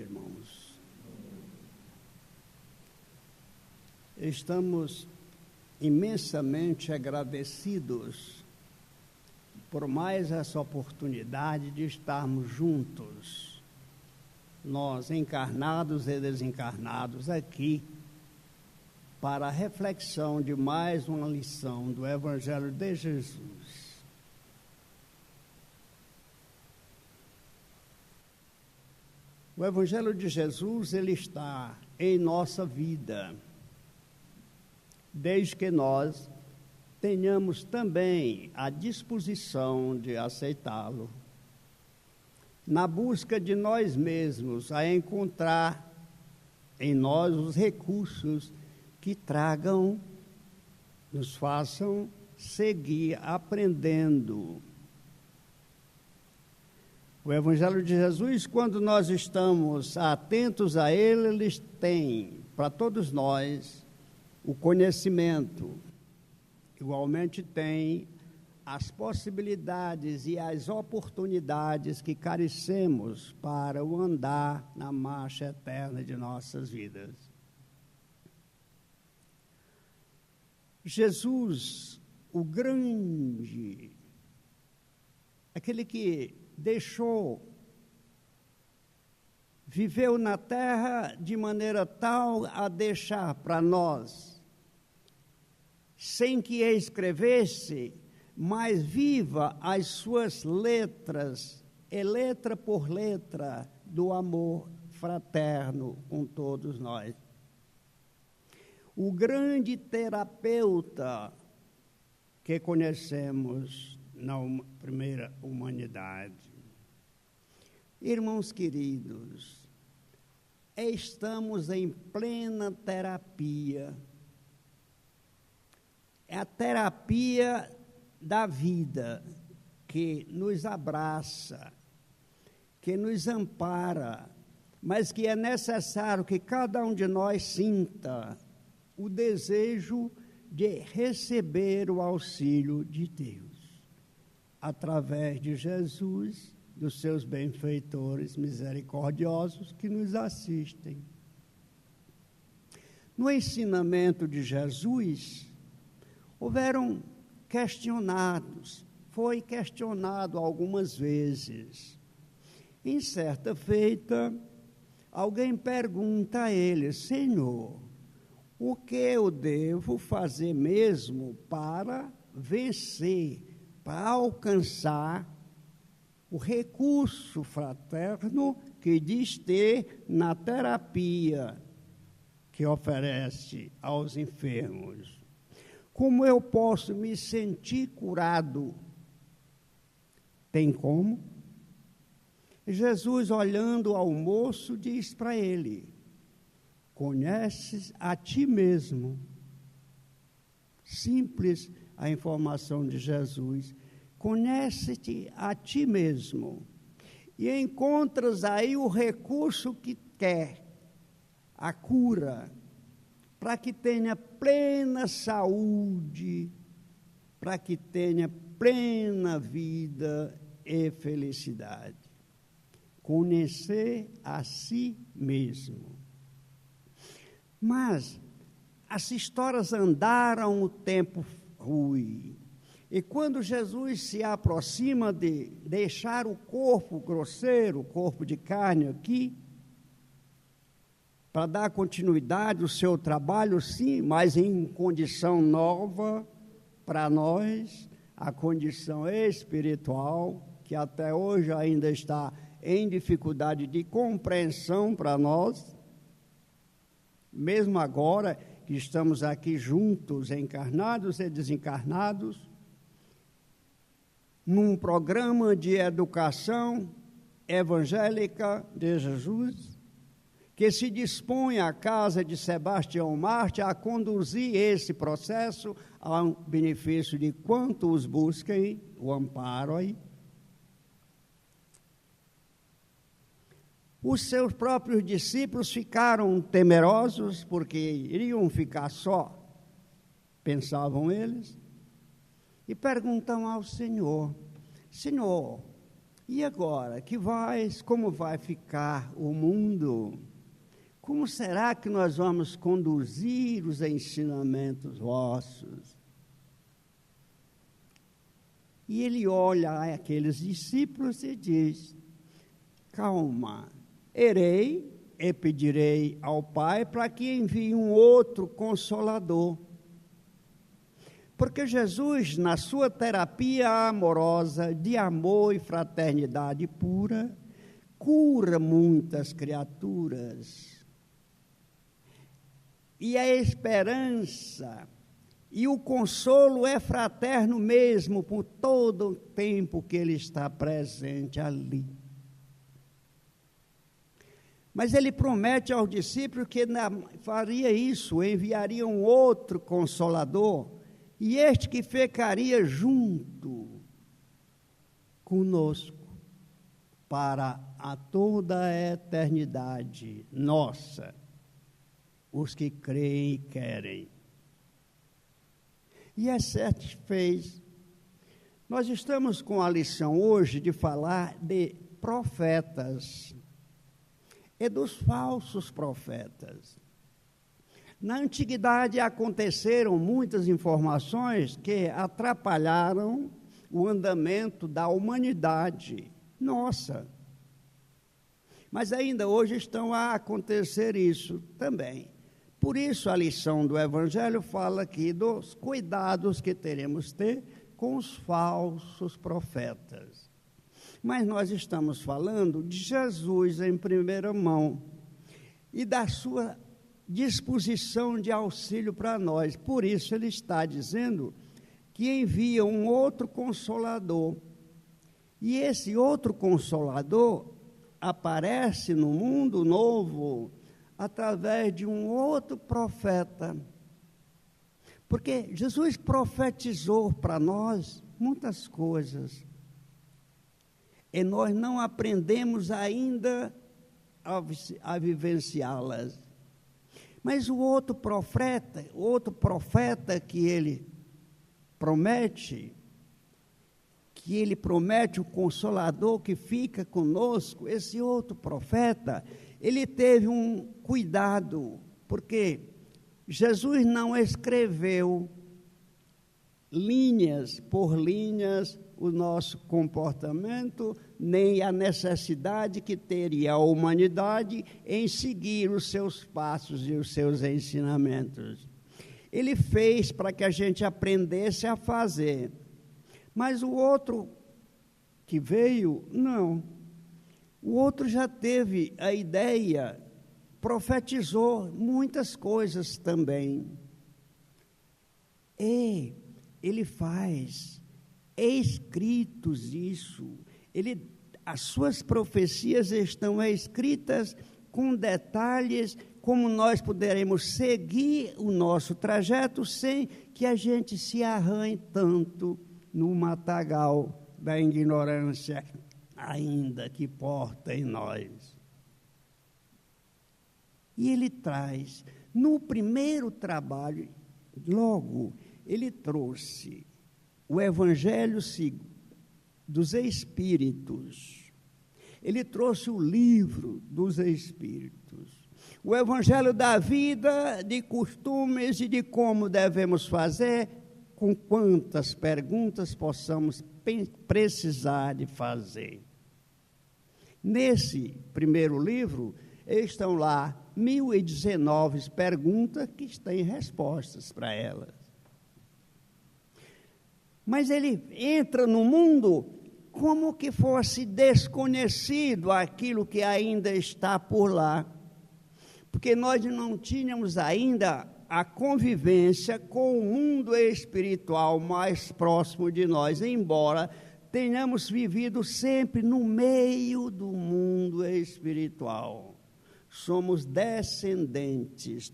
irmãos. Estamos imensamente agradecidos por mais essa oportunidade de estarmos juntos, nós encarnados e desencarnados aqui, para a reflexão de mais uma lição do Evangelho de Jesus. O Evangelho de Jesus, ele está em nossa vida, desde que nós tenhamos também a disposição de aceitá-lo, na busca de nós mesmos, a encontrar em nós os recursos que tragam, nos façam seguir aprendendo. O Evangelho de Jesus, quando nós estamos atentos a ele, ele tem para todos nós o conhecimento. Igualmente tem as possibilidades e as oportunidades que carecemos para o andar na marcha eterna de nossas vidas. Jesus, o grande, aquele que viveu na terra de maneira tal a deixar para nós, sem que escrevesse, mas viva as suas letras, e letra por letra, do amor fraterno com todos nós. O grande terapeuta que conhecemos na primeira humanidade. Irmãos queridos, estamos em plena terapia. É a terapia da vida que nos abraça, que nos ampara, mas que é necessário que cada um de nós sinta o desejo de receber o auxílio de Deus, através de Jesus, dos seus benfeitores misericordiosos que nos assistem. No ensinamento de Jesus, foi questionado algumas vezes. Em certa feita, alguém pergunta a ele: Senhor, o que eu devo fazer mesmo para vencer, para alcançar o recurso fraterno que diz ter na terapia que oferece aos enfermos? Como eu posso me sentir curado? Tem como? Jesus, olhando ao moço, diz para ele: conheces a ti mesmo. Simples a informação de Jesus. Conhece-te a ti mesmo. E encontras aí o recurso que quer, a cura, para que tenha plena saúde, para que tenha plena vida e felicidade. Conhecer a si mesmo. Mas as histórias andaram, o tempo flui. E quando Jesus se aproxima de deixar o corpo grosseiro, o corpo de carne aqui, para dar continuidade ao seu trabalho, sim, mas em condição nova para nós, a condição espiritual, que até hoje ainda está em dificuldade de compreensão para nós, mesmo agora que estamos aqui juntos, encarnados e desencarnados, num programa de educação evangélica de Jesus, que se dispõe à casa de Sebastião Marte a conduzir esse processo ao benefício de quantos busquem o amparo aí. Os seus próprios discípulos ficaram temerosos, porque iriam ficar só, pensavam eles, e perguntam ao Senhor: Senhor, E agora, como vai ficar o mundo? Como será que nós vamos conduzir os ensinamentos vossos? E ele olha aqueles discípulos e diz: calma, irei e pedirei ao Pai para que envie um outro Consolador. Porque Jesus, na sua terapia amorosa, de amor e fraternidade pura, cura muitas criaturas. E a esperança e o consolo é fraterno mesmo por todo o tempo que ele está presente ali. Mas ele promete aos discípulos que faria isso, enviaria um outro Consolador, e este que ficaria junto conosco para a toda a eternidade nossa, os que creem e querem. E é certo que fez. Nós estamos com a lição hoje de falar de profetas e dos falsos profetas. Na antiguidade aconteceram muitas informações que atrapalharam o andamento da humanidade nossa. Mas ainda hoje estão a acontecer isso também. Por isso a lição do Evangelho fala aqui dos cuidados que teremos que ter com os falsos profetas. Mas nós estamos falando de Jesus em primeira mão e da sua disposição de auxílio para nós. Por isso ele está dizendo que envia um outro Consolador. E esse outro Consolador aparece no mundo novo através de um outro profeta. Porque Jesus profetizou para nós muitas coisas. E nós não aprendemos ainda a vivenciá-las. Mas o outro profeta que ele promete o Consolador que fica conosco, esse outro profeta, ele teve um cuidado, porque Jesus não escreveu linhas por linhas o nosso comportamento, nem a necessidade que teria a humanidade em seguir os seus passos e os seus ensinamentos. Ele fez para que a gente aprendesse a fazer. Mas o outro que veio, não. O outro já teve a ideia, profetizou muitas coisas também. E ele faz escritos isso. As suas profecias estão escritas com detalhes, como nós poderemos seguir o nosso trajeto sem que a gente se arranhe tanto no matagal da ignorância, ainda que porta em nós. E ele traz, no primeiro trabalho, logo, ele trouxe o Evangelho dos Espíritos. Ele trouxe o livro dos Espíritos. O Evangelho da vida, de costumes e de como devemos fazer, com quantas perguntas possamos precisar de fazer. Nesse primeiro livro, estão lá 1019 perguntas que têm respostas para elas. Mas ele entra no mundo como que fosse desconhecido aquilo que ainda está por lá. Porque nós não tínhamos ainda a convivência com o mundo espiritual mais próximo de nós, embora tenhamos vivido sempre no meio do mundo espiritual. Somos descendentes,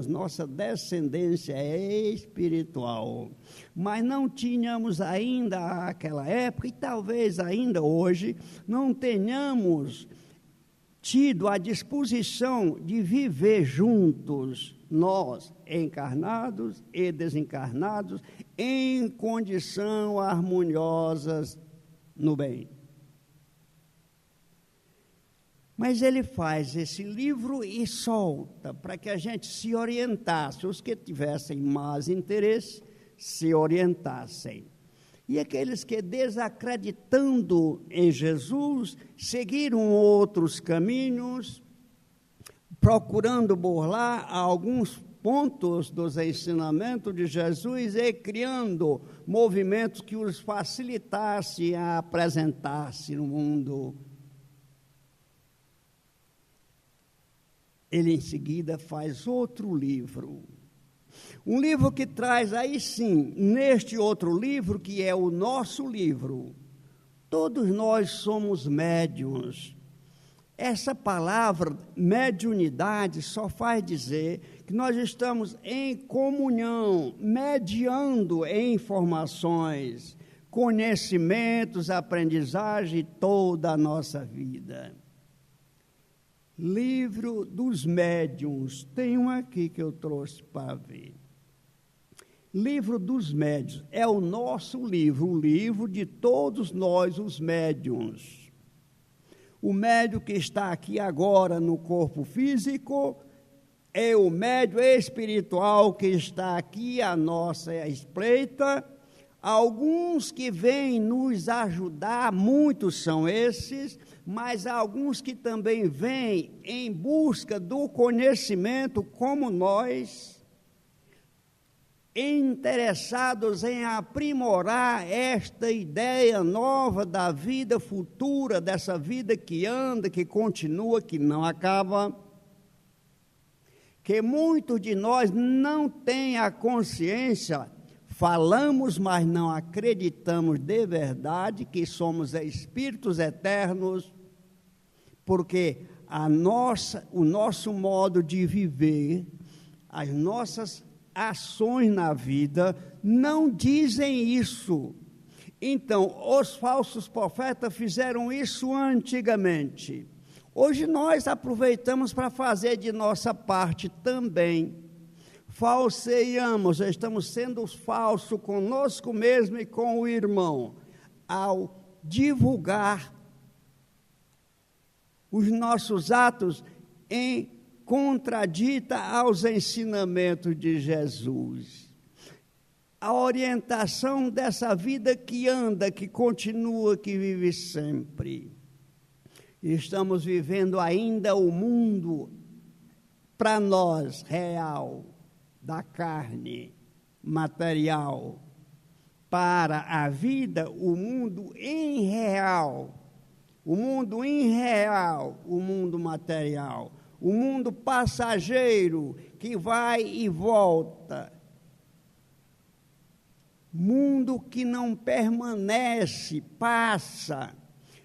nossa descendência é espiritual, mas não tínhamos ainda aquela época, e talvez ainda hoje, não tenhamos tido a disposição de viver juntos, nós, encarnados e desencarnados, em condição harmoniosas no bem. Mas ele faz esse livro e solta para que a gente se orientasse, os que tivessem mais interesse se orientassem. E aqueles que, desacreditando em Jesus, seguiram outros caminhos, procurando burlar alguns pontos dos ensinamentos de Jesus e criando movimentos que os facilitassem a apresentar-se no mundo. Ele, em seguida, faz outro livro. Um livro que traz, aí sim, neste outro livro, que é o nosso livro. Todos nós somos médiuns. Essa palavra, mediunidade, só faz dizer que nós estamos em comunhão, mediando informações, conhecimentos, aprendizagem, toda a nossa vida. Livro dos médiuns, tem um aqui que eu trouxe para ver. Livro dos médiuns, é o nosso livro, o livro de todos nós, os médiuns. O médium que está aqui agora no corpo físico é o médium espiritual que está aqui à nossa espreita. Alguns que vêm nos ajudar, muitos são esses, mas há alguns que também vêm em busca do conhecimento, como nós, interessados em aprimorar esta ideia nova da vida futura, dessa vida que anda, que continua, que não acaba, que muitos de nós não têm a consciência. Falamos, mas não acreditamos de verdade que somos espíritos eternos, porque o nosso modo de viver, as nossas ações na vida não dizem isso. Então, os falsos profetas fizeram isso antigamente. Hoje nós aproveitamos para fazer de nossa parte também. Falseamos, estamos sendo falsos conosco mesmo e com o irmão, ao divulgar os nossos atos em contradita aos ensinamentos de Jesus. A orientação dessa vida que anda, que continua, que vive sempre. Estamos vivendo ainda o mundo, para nós, real, da carne, material, para a vida, o mundo irreal, o mundo irreal, o mundo material, o mundo passageiro que vai e volta, mundo que não permanece, passa.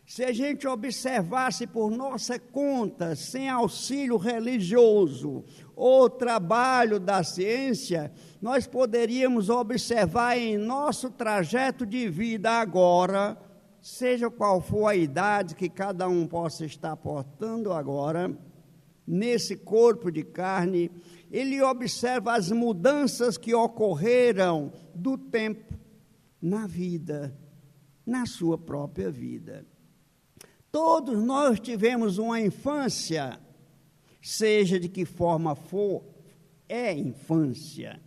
Se a gente observasse por nossa conta, sem auxílio religioso ou trabalho da ciência, nós poderíamos observar em nosso trajeto de vida agora, seja qual for a idade que cada um possa estar portando agora, nesse corpo de carne, ele observa as mudanças que ocorreram do tempo na vida, na sua própria vida. Todos nós tivemos uma infância, seja de que forma for, é infância.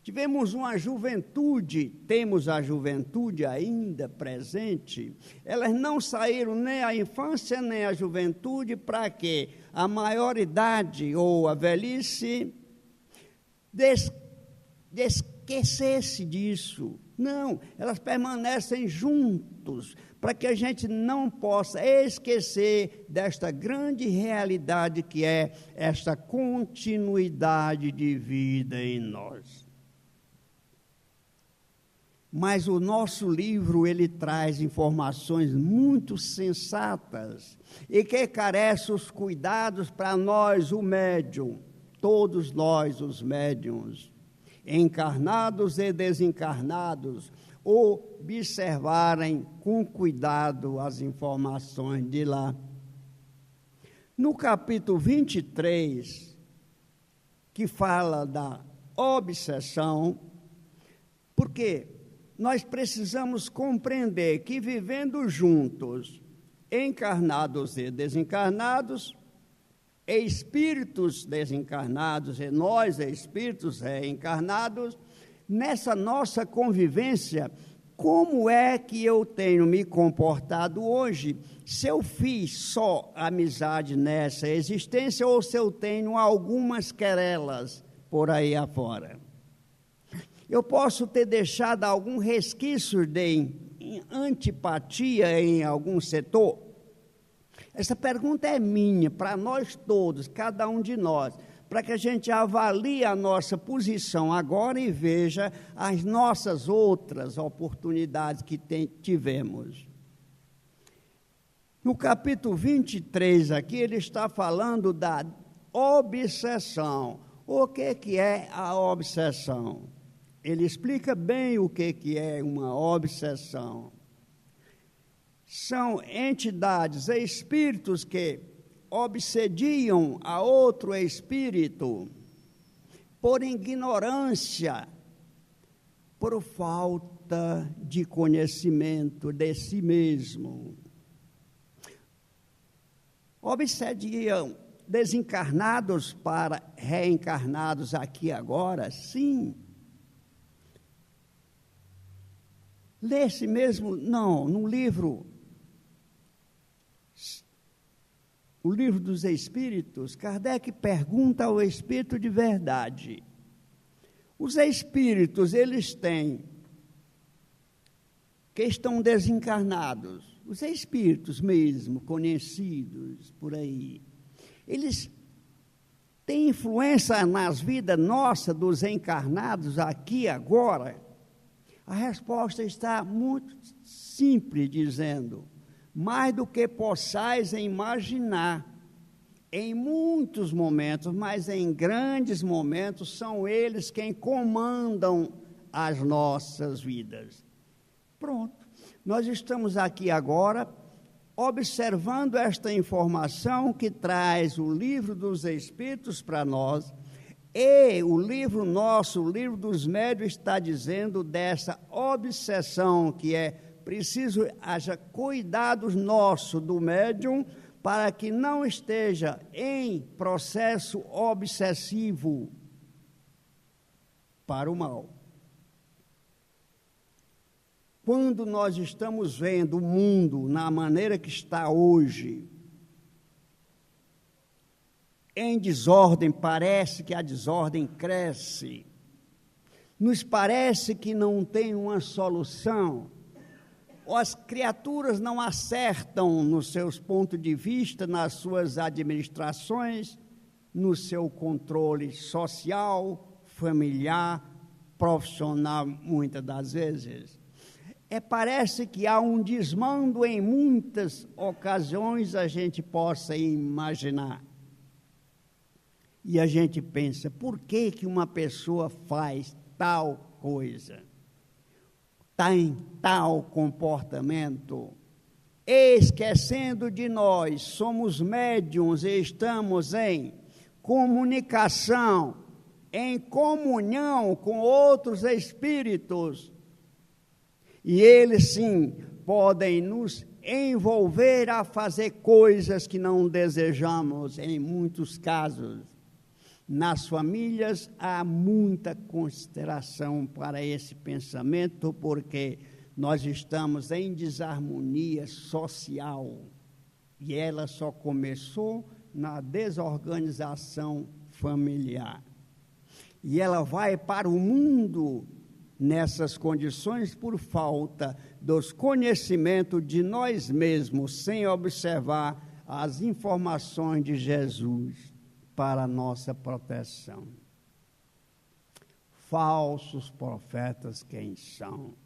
Tivemos uma juventude, temos a juventude ainda presente. Elas não saíram nem a infância nem a juventude para que a maioridade ou a velhice esquecesse disso. Não, elas permanecem juntos, para que a gente não possa esquecer desta grande realidade que é esta continuidade de vida em nós. Mas o nosso livro, ele traz informações muito sensatas e que carece os cuidados para nós, o médium, todos nós, os médiuns, encarnados e desencarnados, observarem com cuidado as informações de lá. No capítulo 23, que fala da obsessão, porque nós precisamos compreender que vivendo juntos, encarnados e desencarnados, espíritos desencarnados e nós, espíritos reencarnados, nessa nossa convivência, como é que eu tenho me comportado hoje? Se eu fiz só amizade nessa existência ou se eu tenho algumas querelas por aí afora? Eu posso ter deixado algum resquício de antipatia em algum setor? Essa pergunta é minha, para nós todos, cada um de nós, para que a gente avalie a nossa posição agora e veja as nossas outras oportunidades que tivemos. No capítulo 23 aqui, ele está falando da obsessão. O que é a obsessão? Ele explica bem o que é uma obsessão. São entidades, espíritos que obsediam a outro espírito por ignorância, por falta de conhecimento de si mesmo. Obsediam desencarnados para reencarnados aqui agora, sim. Lê-se mesmo, no livro, o livro dos Espíritos, Kardec pergunta ao Espírito de verdade. Os Espíritos, eles têm, que estão desencarnados, os Espíritos mesmo, conhecidos por aí, eles têm influência nas vidas nossas dos encarnados aqui agora? A resposta está muito simples, dizendo, mais do que possais imaginar, em muitos momentos, mas em grandes momentos, são eles quem comandam as nossas vidas. Pronto, nós estamos aqui agora, observando esta informação que traz o livro dos Espíritos para nós, e o livro nosso, o livro dos médiuns, está dizendo dessa obsessão que é preciso haja cuidados nosso do médium para que não esteja em processo obsessivo para o mal. Quando nós estamos vendo o mundo na maneira que está hoje, em desordem, parece que a desordem cresce, nos parece que não tem uma solução, as criaturas não acertam nos seus pontos de vista, nas suas administrações, no seu controle social, familiar, profissional, muitas das vezes. Parece que há um desmando em muitas ocasiões, a gente possa imaginar. E a gente pensa, por que uma pessoa faz tal coisa? Tem tal comportamento? Esquecendo de nós, somos médiuns e estamos em comunicação, em comunhão com outros espíritos. E eles, sim, podem nos envolver a fazer coisas que não desejamos, em muitos casos. Nas famílias há muita consideração para esse pensamento, porque nós estamos em desarmonia social e ela só começou na desorganização familiar. E ela vai para o mundo nessas condições por falta dos conhecimentos de nós mesmos, sem observar as informações de Jesus para a nossa proteção. Falsos profetas quem são?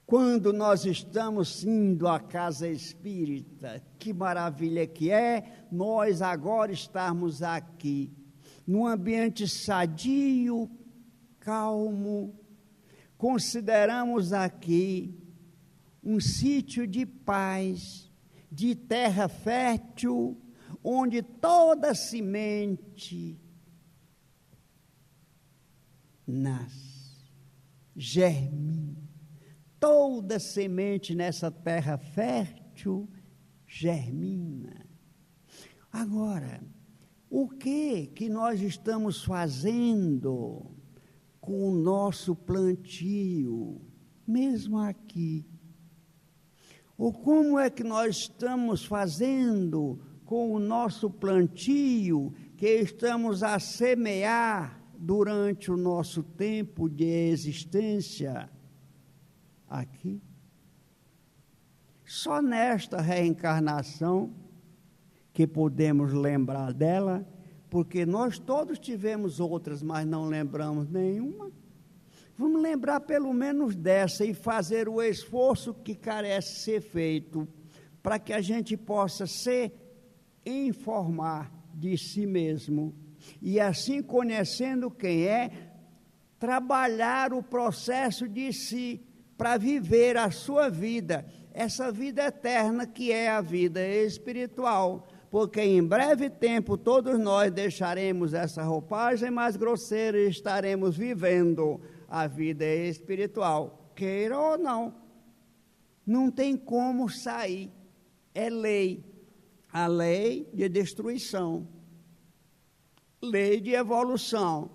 Quando nós estamos indo à casa espírita, que maravilha que é nós agora estarmos aqui, num ambiente sadio, calmo, consideramos aqui um sítio de paz, de terra fértil, onde toda semente nasce, germina. Toda semente nessa terra fértil germina. Agora, o que nós estamos fazendo com o nosso plantio, mesmo aqui? Ou como é que nós estamos fazendo com o nosso plantio que estamos a semear durante o nosso tempo de existência aqui? Só nesta reencarnação que podemos lembrar dela, porque nós todos tivemos outras, mas não lembramos nenhuma. Vamos lembrar pelo menos dessa e fazer o esforço que carece ser feito para que a gente possa se informar de si mesmo e assim, conhecendo quem é, trabalhar o processo de si para viver a sua vida, essa vida eterna que é a vida espiritual, porque em breve tempo todos nós deixaremos essa roupagem mais grosseira e estaremos vivendo a vida espiritual, queira ou não. Não tem como sair, é lei, a lei de destruição, lei de evolução,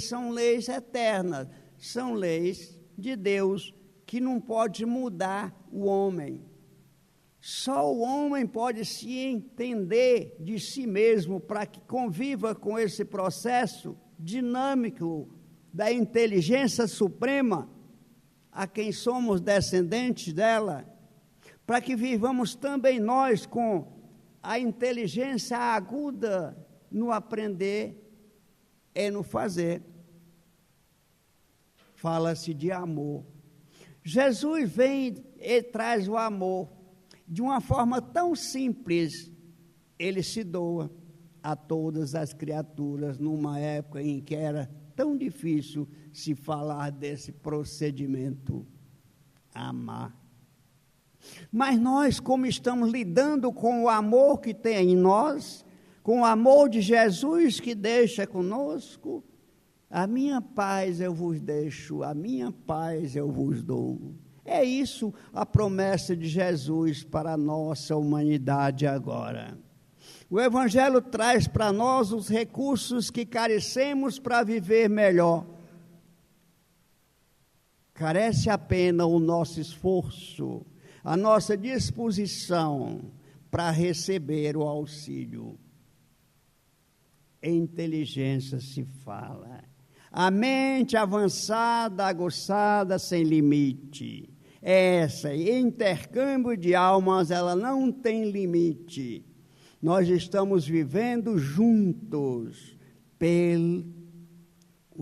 são leis eternas, são leis de Deus que não pode mudar o homem. Só o homem pode se entender de si mesmo para que conviva com esse processo dinâmico da inteligência suprema, a quem somos descendentes dela, para que vivamos também nós com a inteligência aguda no aprender e no fazer. Fala-se de amor. Jesus vem e traz o amor. De uma forma tão simples, ele se doa a todas as criaturas, numa época em que era tão difícil se falar desse procedimento, amar. Mas nós, como estamos lidando com o amor que tem em nós, com o amor de Jesus que deixa conosco, a minha paz eu vos deixo, a minha paz eu vos dou. É isso a promessa de Jesus para a nossa humanidade agora. O Evangelho traz para nós os recursos que carecemos para viver melhor. Carece apenas o nosso esforço, a nossa disposição para receber o auxílio. Inteligência se fala. A mente avançada, aguçada, sem limite. Essa intercâmbio de almas, ela não tem limite. Nós estamos vivendo juntos pelo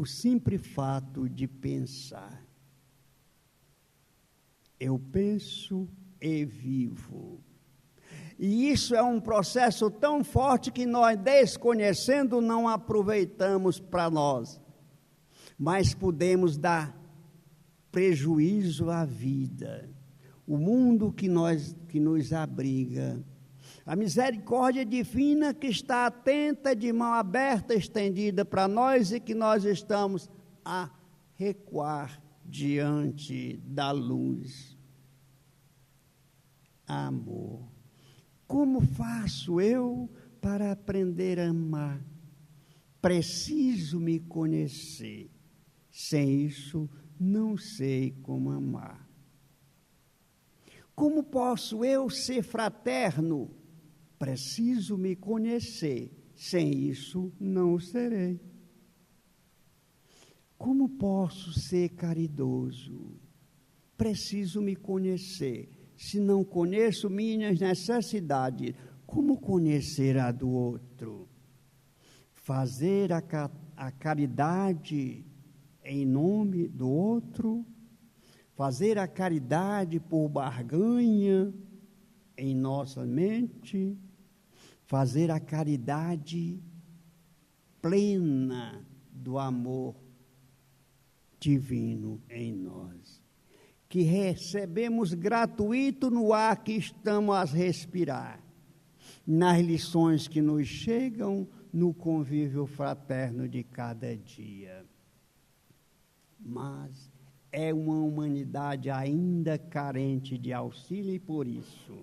simples fato de pensar. Eu penso e vivo. E isso é um processo tão forte que nós, desconhecendo, não aproveitamos para nós. Mas podemos dar prejuízo à vida, o mundo que nos abriga. A misericórdia divina que está atenta, de mão aberta, estendida para nós e que nós estamos a recuar diante da luz. Amor. Como faço eu para aprender a amar? Preciso me conhecer. Sem isso, não sei como amar. Como posso eu ser fraterno? Preciso me conhecer. Sem isso, não serei. Como posso ser caridoso? Preciso me conhecer. Se não conheço minhas necessidades, como conhecer a do outro? Fazer a caridade em nome do outro, fazer a caridade por barganha em nossa mente, fazer a caridade plena do amor divino em nós, que recebemos gratuito no ar que estamos a respirar, nas lições que nos chegam no convívio fraterno de cada dia. Mas é uma humanidade ainda carente de auxílio e por isso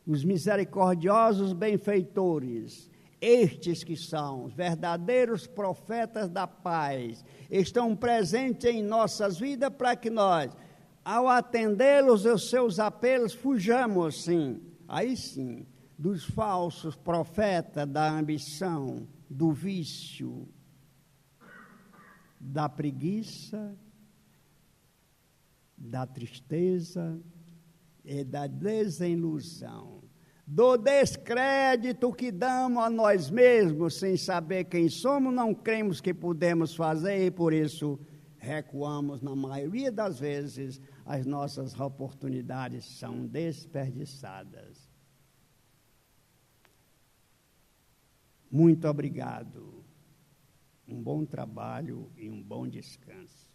os misericordiosos benfeitores, estes que são os verdadeiros profetas da paz, estão presentes em nossas vidas para que nós, ao atendê-los, os seus apelos, fujamos, sim, aí sim, dos falsos profetas da ambição, do vício, da preguiça, da tristeza e da desilusão, do descrédito que damos a nós mesmos, sem saber quem somos, não cremos que podemos fazer e por isso recuamos. Na maioria das vezes, as nossas oportunidades são desperdiçadas. Muito obrigado. Um bom trabalho e um bom descanso.